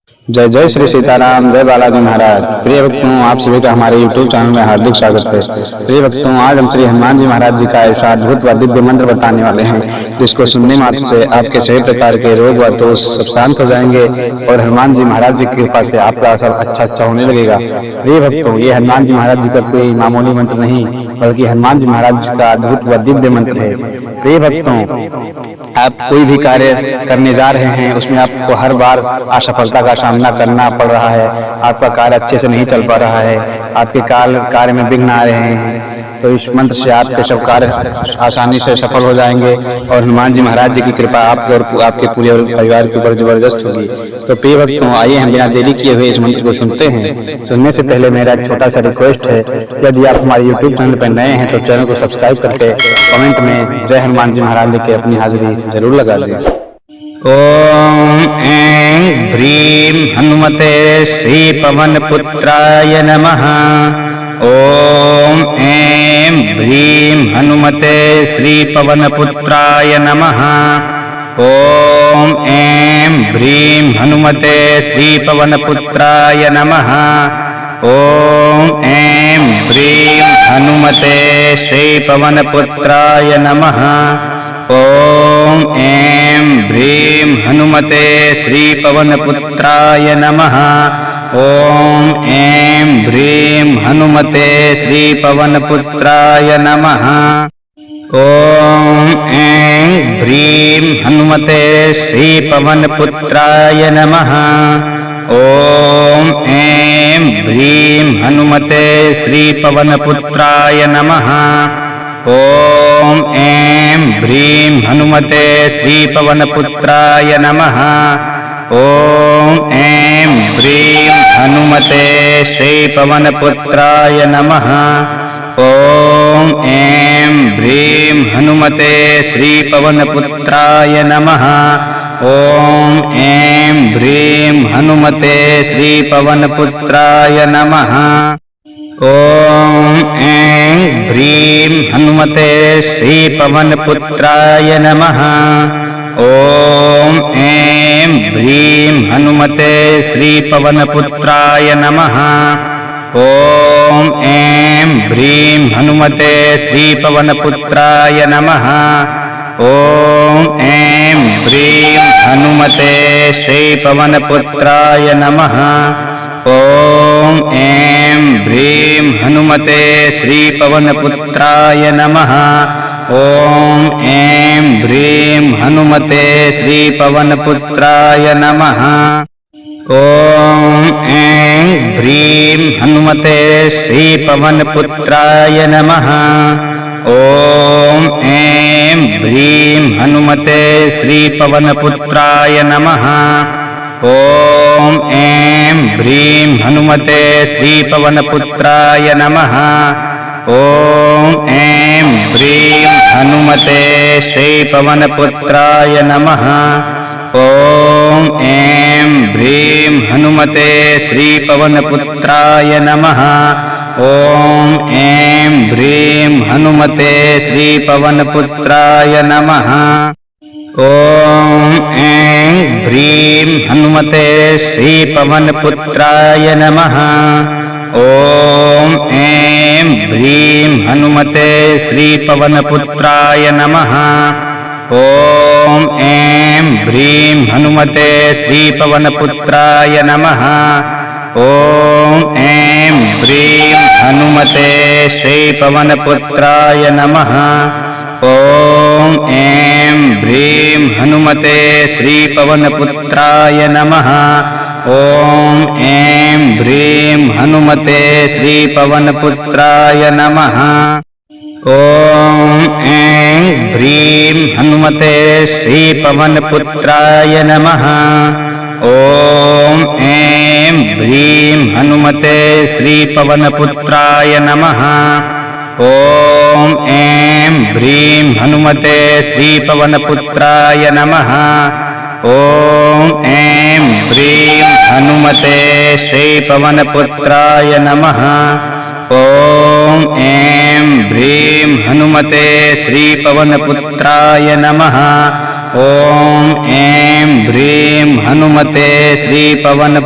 जय जय श्री सीताराम, जय बालाजी महाराज। प्रिय भक्तों, आप सभी का हमारे YouTube चैनल में हार्दिक स्वागत है। प्रिय भक्तों, आज हम श्री हनुमान जी महाराज जी का ऐसा अद्भुत व दिव्य मंत्र बताने वाले हैं, जिसको सुनने मात्र से आपके सभी प्रकार के रोग व दोष सब शांत हो जाएंगे और हनुमान जी महाराज जी की कृपा से आपका सब अच्छा होने लगेगा। प्रिय भक्तों, ये हनुमान जी महाराज जी का कोई मामूली मंत्र नहीं, बल्कि हनुमान जी महाराज जी का अद्भुत व दिव्य मंत्र है। प्रिय भक्तों, आप कोई भी कार्य करने जा रहे हैं, उसमें आपको हर बार असफलता का सामना करना पड़ रहा है, आपका कार्य अच्छे से नहीं चल पा रहा है, आपके कार्य में विघ्न आ रहे हैं, तो इस मंत्र से आपके सब कार्य आसानी से सफल हो जाएंगे और हनुमान जी महाराज जी की कृपा आपके और आपके पूरे परिवार के ऊपर जबरदस्त होगी। तो प्रिय भक्तों, आइए हम बिना देरी किए हुए इस मंत्र को सुनते हैं। सुनने से पहले मेरा एक छोटा सा रिक्वेस्ट है, यदि आप हमारे YouTube चैनल पर नए हैं तो चैनल को सब्सक्राइब करके कमेंट में जय हनुमान जी महाराज लिख के अपनी हाजिरी जरूर लगा दें। ओम ऐं ह्रीं हनुमते श्री पवन पुत्राय नमः। ओम ऐं ह्रीं हनुमते श्री पवन पुत्राय नमः। ओम ऐं ह्रीं हनुमते श्री पवन पुत्राय नमः। ओम ऐं ह्रीं हनुमते श्री पवन पुत्राय नमः। ओम ऐं ह्रीं हनुमते श्री पवन पुत्राय नमः। ओम ऐं ह्रीं हनुमते श्री पवन पुत्राय नमः। ओम ऐं ह्रीं हनुमते श्री पवन पुत्राय नमः। ओम ऐं ह्रीं हनुमते श्री पवन पुत्राय नमः। ओम ऐं ह्रीं हनुमते श्री पवन पुत्राय नमः। ओम ऐं ह्रीं हनुमते श्री पवन पुत्राय नमः। ओम ऐं ह्रीं हनुमते श्री पवन पुत्राय नमः। ओम ऐं ह्रीं हनुमते श्री पवन पुत्राय नमः। ओम ऐं ह्रीं हनुमते श्री पवन पुत्राय नमः। ओम ऐं ह्रीं हनुमते श्री पवन पुत्राय नमः। ओम ऐं ह्रीं हनुमते श्री पवन पुत्राय नमः। ओम ऐं ह्रीं हनुमते श्री पवन पुत्राय नमः। ओम ऐं ह्रीं हनुमते श्री पवन पुत्राय नमः। ओम ऐं ह्रीं हनुमते श्री पवन पुत्राय नमः। ओम ऐं ह्रीं हनुमते श्री पवन पुत्राय नमः। ओम ऐं ह्रीं हनुमते श्री पवन पुत्राय नमः। ओम ऐं ह्रीं हनुमते श्री पवन पुत्राय नमः। ओम ऐं ह्रीं हनुमते श्री पवन पुत्राय नमः। ओम ऐं ह्रीं हनुमते श्री पवन पुत्राय नमः। ओम ऐं ह्रीं हनुमते श्री पवन पुत्राय नमः। ओम ऐं ह्रीं हनुमते श्री पवन पुत्राय नमः। ओम ऐं ह्रीं हनुमते श्री पवन पुत्राय नमः। ओम ऐं ह्रीं हनुमते श्री पवन पुत्राय नमः। ओम ऐं ह्रीं हनुमते श्री पवन पुत्राय नमः। ओम ऐं ह्रीं हनुमते श्री पवन पुत्राय नमः। ओम ऐं ह्रीं हनुमते श्री पवन पुत्राय नमः। ओम ऐं ह्रीं हनुमते श्री पवन पुत्राय नमः। ओम ऐं ह्रीं हनुमते श्री पवन पुत्राय नमः। ओम ऐं ह्रीं हनुमते श्री पवन पुत्राय नमः। ओम ऐं ह्रीं हनुमते श्री पवन पुत्राय नमः। ओम ऐं ह्रीं हनुमते श्री पवन पुत्राय नमः। ॐ ऐं ह्रीं हनुमते श्रीपवनपुत्राय